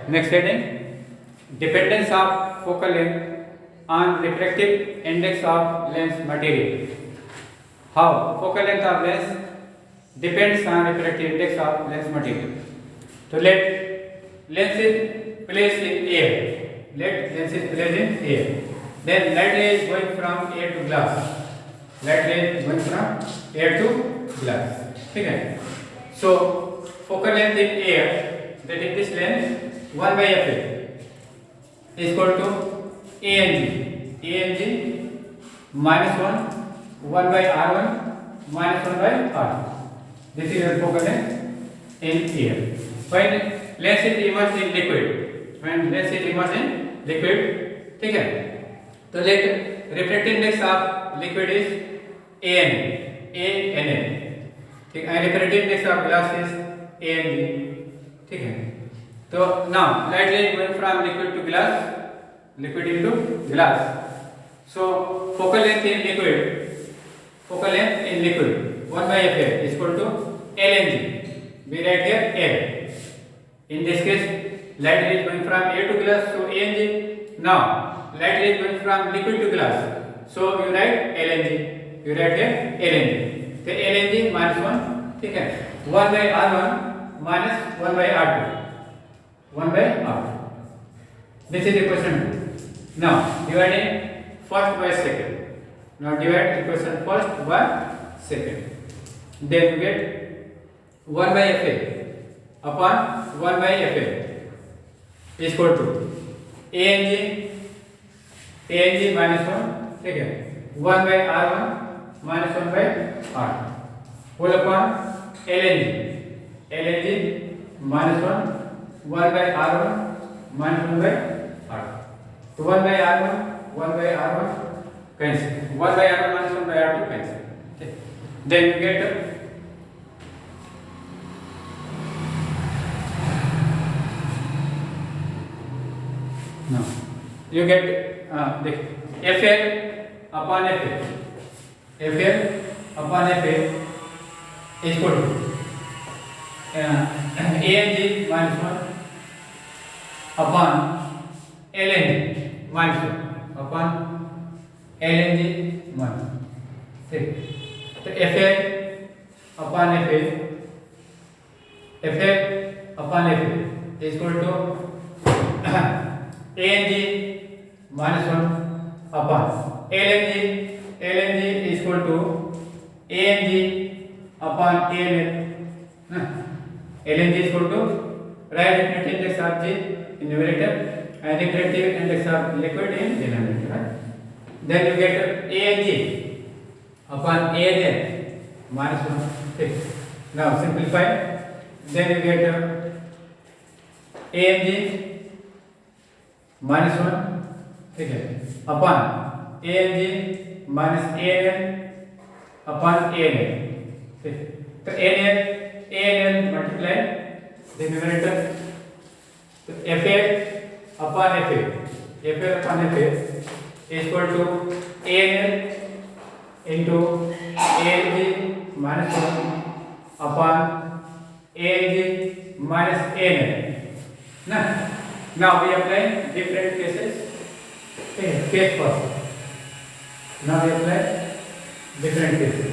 Next heading, dependence of focal length on refractive index of lens material. How focal length of lens depends on refractive index of lens material. So let lens is placed in air. Let lens is placed in air. Then light ray is going from air to glass. Light ray is going from air to glass. Okay. So focal length in air, that in this lens 1 by Fa is equal to Ang minus 1 by R1 minus 1 by R2. This is the focal length in air. When lens is immersed in liquid, ठीक है, तो let refractive index of liquid is AN, ठीक है, refractive index of glass is Ang, ठीक है. So now light ray is going from liquid to glass, liquid into glass. So focal length in liquid, 1 by Fa is equal to Lng. We write here L. In this case, light ray is going from air to glass, so Ang. Now light ray is going from liquid to glass, so you write Lng. You write here Lng. So Lng minus 1, ठीक है, 1 by R1 minus 1 by R2. 1 by R. This is equation 2. Now dividing first by second. Now divide equation first by second. Then you get 1 by Fa upon 1 by Fa is equal to Ang minus 1, ठीक है, 1 by R1 minus 1 by R2 whole upon Lng minus 1 by R1 minus 1 by R2. So 1 by R1 cancel. 1 by R1 minus 1 by R2 cancel. Okay. Then you get no. You get FL upon Fa. FL upon Fa is equal to Ang minus 1 upon Lng minus 1 upon Lng minus 1. ठीक, तो Fa upon Fa is equal to Ang minus 1 upon Lng is equal to Ang upon Ln. Ln is equal to right refractive index of G in numerator and refractive index of liquid in denominator. Right? Then you get Ang upon An minus 1. Okay. Now simplify. Then you get Ang minus 1. Okay. Upon Ang minus An upon An. Okay. So An multiply the numerator. So Fa upon Fa is equal to An into Ang minus 1 upon Ang minus An. Now we apply different cases. Okay, case first. Now we apply different cases.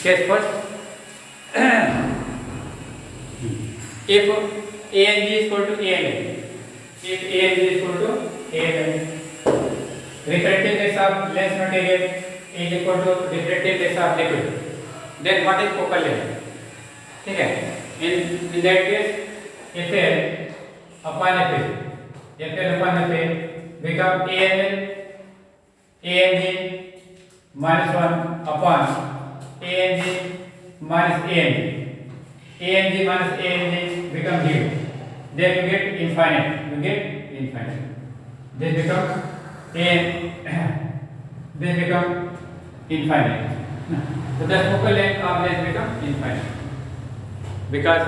Case first. If Ang is equal to An, refractive index of lens material is equal to refractive index of liquid, then what is focal length? ठीक है, in that case FL upon Fa become Ang minus 1 upon Ang minus Ang minus Ang become 0. Then you get infinite. This become infinite. So the focal length of lens become infinite because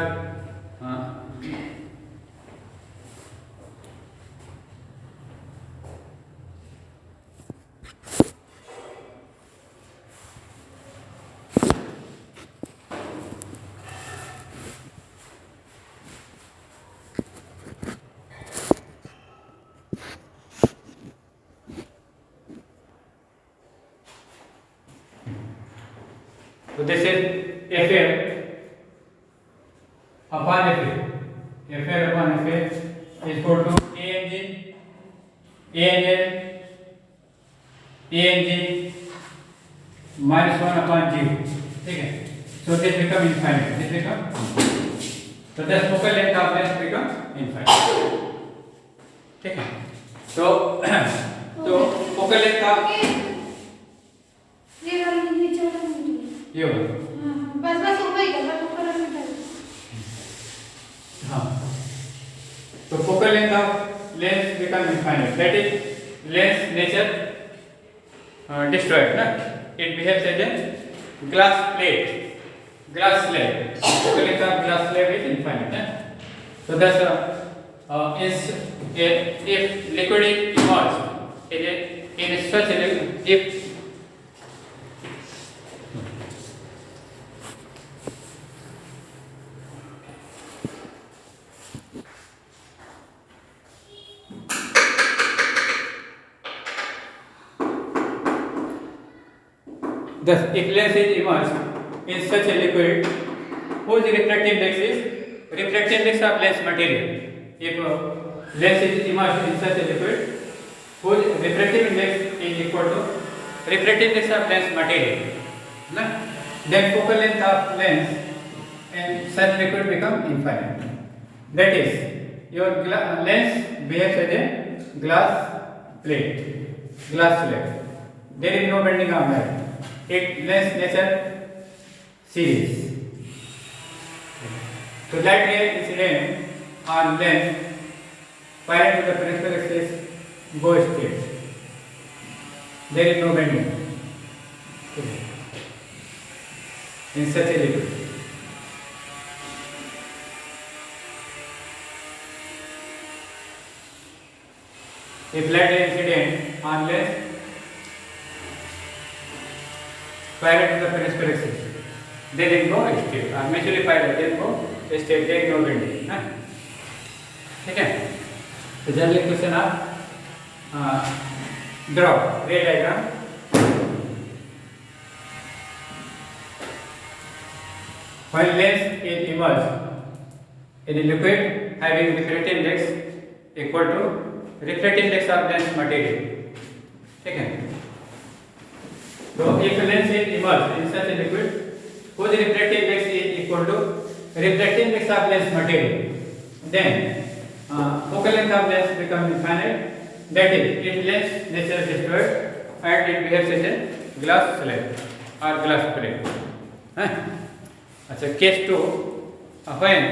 So this is FL upon FA. FL upon FA is equal to ANG, ANL, ANG minus 1 upon 0. Okay. So this become infinite. This become so the focal length of lens become infinite. Okay. So focal length of ये बस बस ऊपर ही कर ऊपर metre हाँ तो focal length of lens become infinite. That is lens nature destroyed. Na? It behaves as a glass plate. Glass slab. Focal length of glass slab is infinite. Na? So that's if liquid is immersed in such a if thus, if lens is immersed in such a liquid whose refractive index of lens material. If lens is immersed in such a liquid whose refractive index is equal to refractive index of lens material, then focal length of lens in such liquid become infinite. That is, your lens behaves as a glass plate, glass slab. There is no bending of that. It lens nature series. So light ray incident on lens parallel to the principal axis go straight. There is no bending in such a liquid. If light ray incident on lens parallel to the principal axis, they then go straight. Or mutually parallel, then go straight. There is no bending. ठीक है? तो generally question आप draw ray diagram. When lens is immersed in a liquid having refractive index equal to refractive index of lens material. ठीक है? So if a lens is immersed in such a liquid whose refractive index is equal to refractive index of lens material, then focal length of lens becomes infinite. That is, its lens nature is destroyed and it behaves as a glass slab or glass plate. अच्छा, case 2, when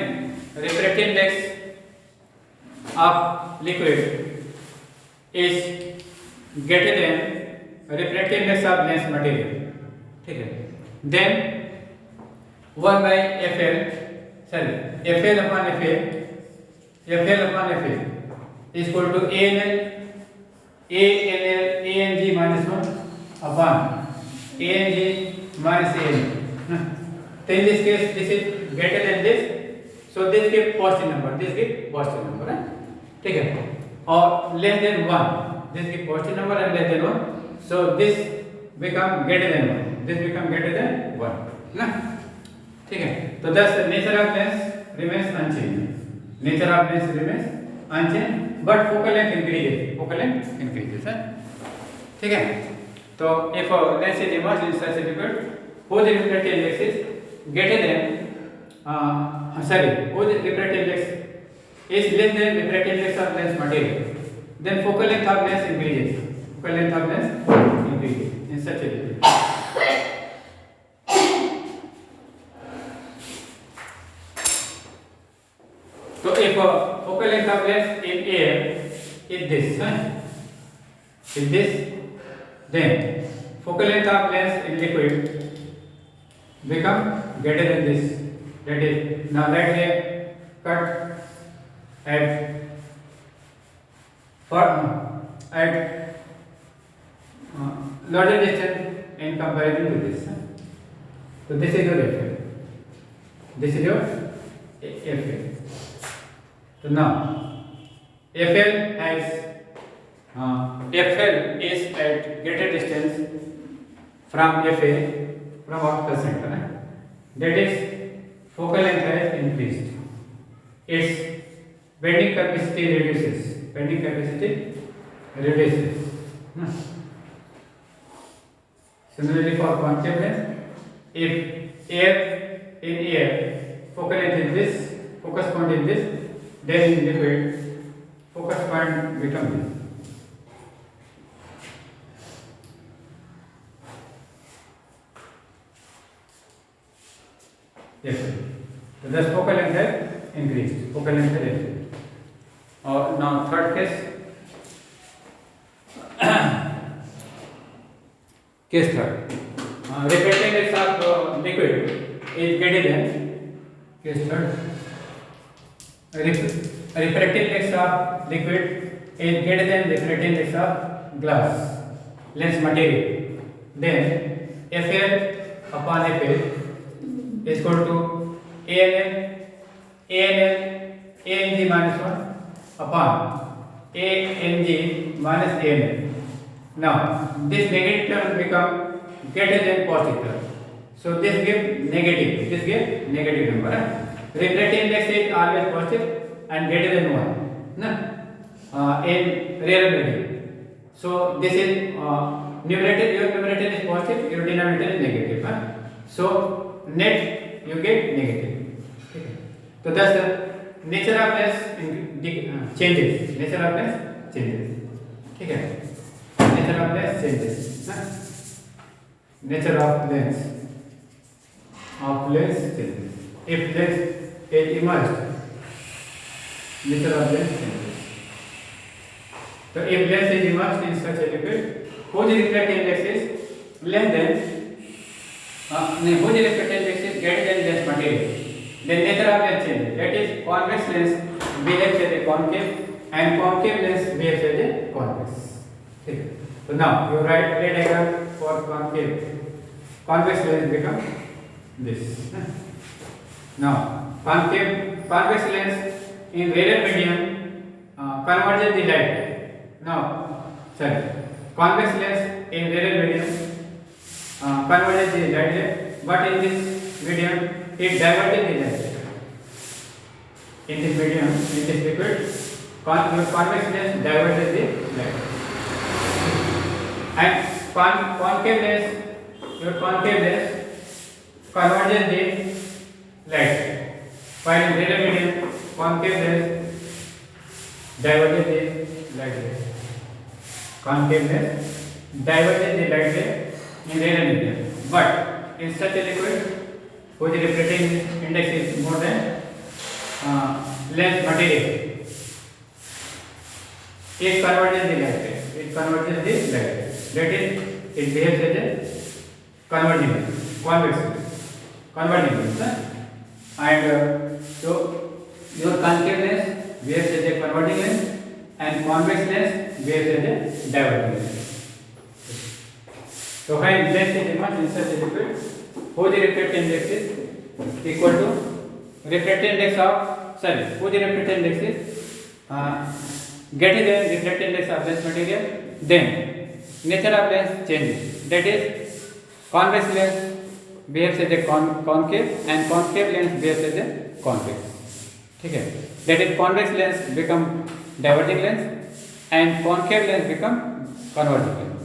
refractive index of liquid is greater than refractive index of lens material, ठीक है? Then 1 by FL upon FA is equal to ANG minus 1 upon ANG minus ANG. So in this case, this is greater than this, so this gives positive number, this gives positive number, ठीक है? और less than 1, this gives positive number and less than 1, so this become greater than 1, this become greater than 1, ना? ठीक है? तो thus nature of lens remains unchanged. Nature of lens remains unchanged, but focal length increases, है? ठीक है? तो if lens is immersed in such a liquid whose refractive index is greater than whose refractive index is less than refractive index of lens material, then focal length of lens increases. Focal length of lens increases in such a liquid. So if focal length of lens in air is this, then focal length of lens in liquid become greater than this. That is, now let me cut at larger distance in comparison to this. So this is your FL. This is your FL. So now FL has FL is at greater distance from FA from optical center. That is, focal length has increased. Its bending capacity reduces. Bending capacity reduces. Similarly, for concave lens, if AF in air, focal length is this, focus point is this, then in liquid, focus point becomes this. Yes, so thus focal length has increased. Focal length has increased. Now third case. Case third. Refracting index of liquid is greater than. Case third. Refracting index of liquid is greater than refracting index of glass lens material. Then FL upon FL is equal to ANG minus 1 upon ANG minus ANL. Now, this negative term become greater than positive term. So, this gives negative. This gives negative number. Refracting index is always positive and greater than 1. In rare medium. So, this is numerator. Your numerator is positive, your denominator is negative. So, net you get negative. Okay. So, thus the nature of lens changes. Nature of lens changes. Okay. Nature of lens changes. Nature of lens changes. If lens is immersed, nature of lens changes. So if lens is immersed in such a liquid whose refractive index is less than whose refractive index is greater than lens material, then nature of lens changes. That is, convex lens behaves as a concave and concave lens behaves as a convex. Okay. So now you write a diagram for convex lens become this. Now convex lens in rare medium converges the light. Convex lens in rare medium converges the light, but in this medium it diverges the light. In this medium, in this liquid, convex lens diverges the light. And concave lens, your concave lens converges the light. While in rare medium, concave lens diverges the light ray. Concave lens diverges the light ray in rare medium. But in such a liquid whose refracting index is more than lens material, it converges the light ray. It converges the light ray. That is, it behaves as a converging lens, converging lens. And so your concave lens behaves as a converging lens and convex lens behaves as a diverging lens. So when lens is immersed in such a liquid, whose refractive index is equal to refractive index of whose refractive index is greater than refractive index of lens material, then nature of lens changes. That is, convex lens behaves as a concave and concave lens behaves as a convex. Okay. That is, convex lens become diverging lens and concave lens become converging lens.